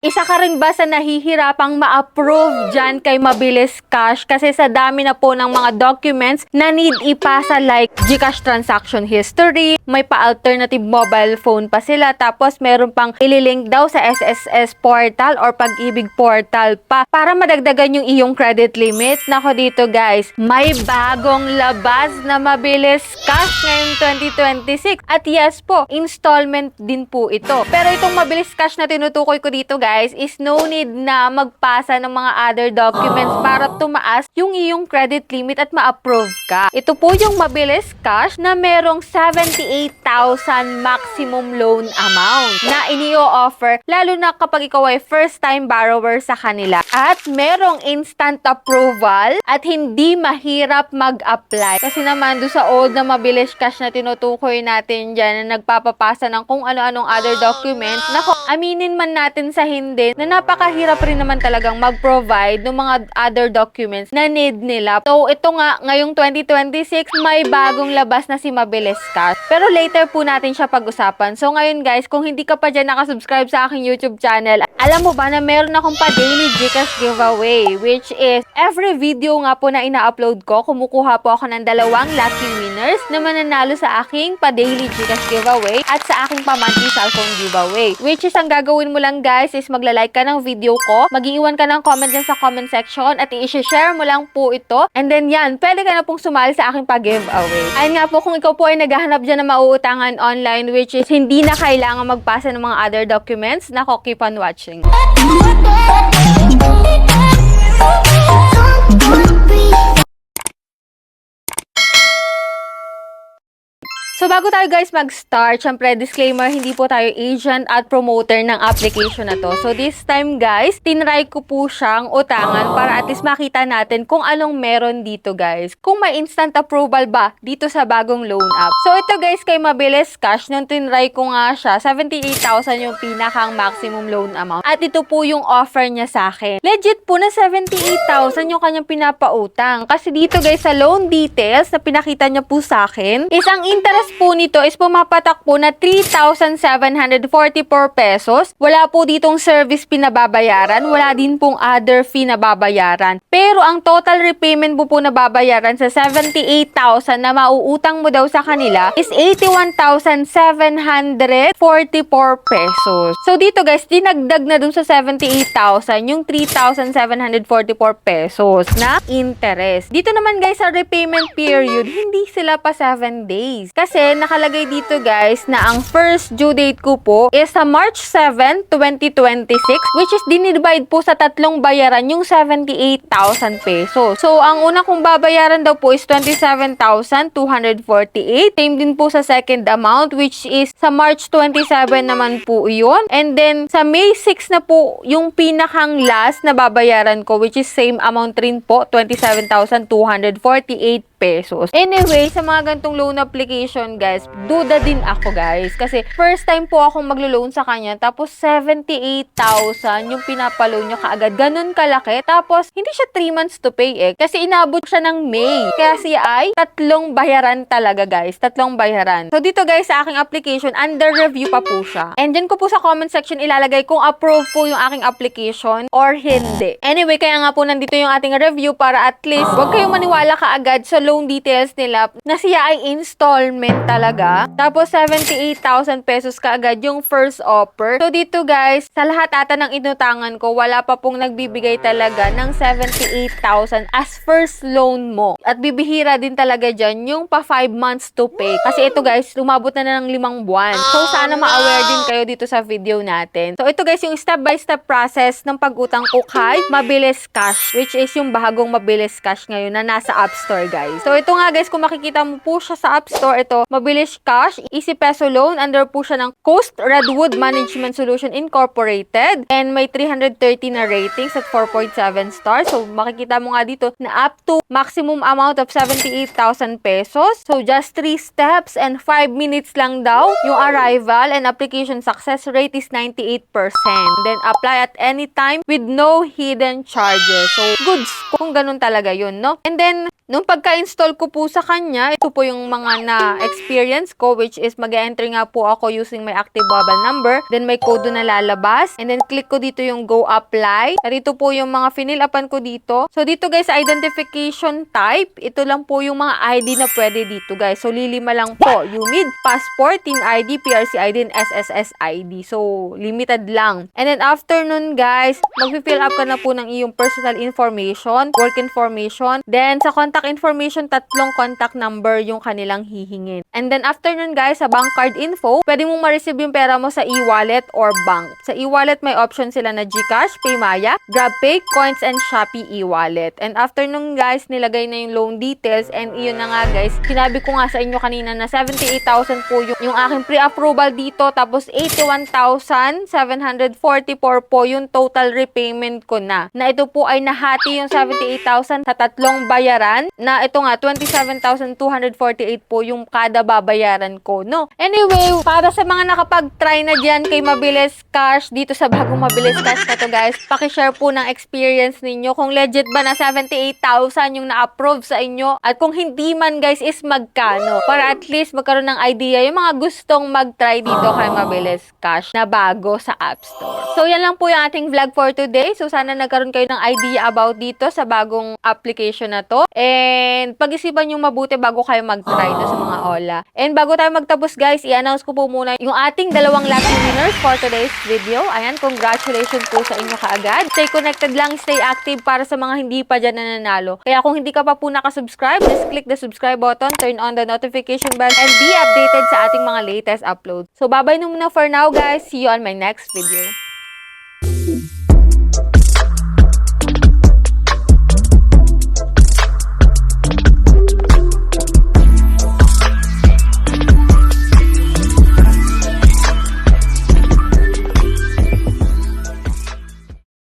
Isa ka rin ba sa nahihirapang ma-approve dyan kay Mabilis Cash? Kasi sa dami na po ng mga documents na need ipasa like GCash transaction history, may pa-alternative mobile phone pa sila, tapos meron pang ililink daw sa SSS portal or Pag-ibig portal pa para madagdagan yung iyong credit limit. Nako dito guys, may bagong labas na Mabilis Cash ngayong 2026. At yes po, installment din po ito. Pero itong Mabilis Cash na tinutukoy ko dito guys, is no need na magpasa ng mga other documents para tumaas yung iyong credit limit at ma-approve ka. Ito po yung Mabilis Cash na merong 78,000 maximum loan amount na inio-offer lalo na kapag ikaw ay first-time borrower sa kanila. At merong instant approval at hindi mahirap mag-apply. Kasi naman doon sa old na Mabilis Cash na tinutukoy natin dyan na nagpapapasa ng kung ano-anong other documents, nako, aminin man natin sa hindi, na napakahirap rin naman talagang mag-provide ng mga other documents na need nila. So, ito nga, ngayong 2026, may bagong labas na si Mabilis Cash. Pero later po natin siya pag-usapan. So, ngayon guys, kung hindi ka pa dyan nakasubscribe sa aking YouTube channel, alam mo ba na meron akong pa-daily GCash giveaway, which is every video nga po na ina-upload ko, kumukuha po ako ng 2 lucky winners na mananalo sa aking pa-daily GCash giveaway at sa aking pa-monthly cellphone giveaway. Which is, ang gagawin mo lang guys is magla-like ka ng video ko, mag-iwan ka ng comment dyan sa comment section at i-share mo lang po ito. And then yan, pwede ka na pong sumali sa aking pa-giveaway. Ayun nga po, kung ikaw po ay naghahanap dyan na mauutangan online, which is hindi na kailangan magpasa ng mga other documents, nako, keep on watching. So, bago tayo guys mag-start, syempre disclaimer, hindi po tayo agent at promoter ng application na to. So, this time guys, tinry ko po siyang utangan para at least makita natin kung anong meron dito guys. Kung may instant approval ba dito sa bagong loan app. So, ito guys kay Mabilis Cash, nung tinry ko nga siya, 78,000 yung pinakang maximum loan amount. At ito po yung offer niya sa akin. Legit po na 78,000 yung kanyang pinapautang. Kasi dito guys sa loan details na pinakita niya po sa akin, isang interest po nito is pumapatak po na 3,744 pesos. Wala po ditong service pinababayaran. Wala din pong other fee na babayaran. Pero ang total repayment po na babayaran sa 78,000 na mauutang mo daw sa kanila is 81,744 pesos. So dito guys, dinagdag na dun sa 78,000 yung 3,744 pesos na interest. Dito naman guys sa repayment period, hindi sila pa 7 days. Kasi nakalagay dito guys na ang first due date ko po is sa March 7, 2026, which is dinidivide po sa tatlong bayaran yung 78,000 pesos. So, ang una kong babayaran daw po is 27,248. Same din po sa second amount, which is sa March 27 naman po yun. And then, sa May 6 na po yung pinakang last na babayaran ko, which is same amount rin po, 27,248 pesos. Anyway, sa mga gantong loan application, guys, duda din ako, guys. Kasi first time po akong maglo-loan sa kanya, tapos 78,000 yung pinapaloan niya kaagad. Ganun kalaki. Tapos, hindi siya 3 months to pay eh. Kasi inabot siya ng May. Kaya siya ay 3 bayaran talaga, guys. 3 bayaran. So, dito, guys, sa aking application, under review pa po siya. And then ko po sa comment section ilalagay kung approve po yung aking application or hindi. Anyway, kaya nga po nandito yung ating review para at least huwag kayong maniwala kaagad sa loan details nila na siya ay installment talaga. Tapos 78,000 pesos kaagad yung first offer. So dito guys, sa lahat ata ng inutangan ko, wala pa pong nagbibigay talaga ng 78,000 as first loan mo. At bibihira din talaga dyan yung pa 5 months to pay. Kasi ito guys, lumabot na ng 5 buwan. So sana ma-aware din kayo dito sa video natin. So ito guys, yung step-by-step process ng pag-utang ko kay Mabilis Cash, which is yung bagong Mabilis Cash ngayon na nasa App Store guys. So, ito nga guys, kung makikita mo po siya sa App Store, ito, Mabilis Cash, Easy Peso Loan, under po siya ng Coast Redwood Management Solution Incorporated, and may 330 na ratings at 4.7 stars. So, makikita mo nga dito na up to maximum amount of 78,000 pesos. So, just 3 steps and 5 minutes lang daw yung arrival, and application success rate is 98%. Then, apply at any time with no hidden charges. So, goods kung ganun talaga yun, no? And then, nung pagka in-install ko po sa kanya, ito po yung mga na-experience ko, which is mag-enter nga po ako using my active mobile number. Then may code na lalabas. And then click ko dito yung go apply. Narito po yung mga finilapan ko dito. So dito guys, identification type, ito lang po yung mga ID na pwede dito guys. So lilima lang po. UMID, passport, TIN ID, PRC ID, and SSS ID. So limited lang. And then after nun guys, mag-fill up ka na po ng iyong personal information, work information. Then sa contact information, 3 contact number yung kanilang hihingin. And then after nun guys, sa bank card info, pwede mong ma-receive yung pera mo sa e-wallet or bank. Sa e-wallet, may option sila na GCash, Paymaya, GrabPay, Coins, and Shopee e-wallet. And after nun guys, nilagay na yung loan details. And iyon na nga guys, sinabi ko nga sa inyo kanina na 78,000 po yung aking pre-approval dito. Tapos 81,744 po yung total repayment ko na. Na ito po ay nahati yung 78,000 sa 3 bayaran. Na ito nga, 27,248 po yung kada babayaran ko, no? Anyway, para sa mga nakapag-try na dyan kay Mabilis Cash, dito sa bagong Mabilis Cash na to guys, pakishare po ng experience ninyo kung legit ba na 78,000 yung na-approve sa inyo, at kung hindi man guys is magkano, para at least magkaroon ng idea yung mga gustong mag-try dito kay Mabilis Cash na bago sa App Store. So yan lang po yung ating vlog for today. So sana nagkaroon kayo ng idea about dito sa bagong application na to, and pag-isipan yung mabuti bago kayo mag-try na sa mga Ola. And bago tayo magtapos guys, i-announce ko po muna yung ating 2 lucky winners for today's video. Ayan, congratulations po sa inyo kaagad. Stay connected lang, stay active para sa mga hindi pa dyan nananalo. Kaya kung hindi ka pa po nakasubscribe, just click the subscribe button, turn on the notification bell, and be updated sa ating mga latest uploads. So bye-bye na muna for now guys. See you on my next video.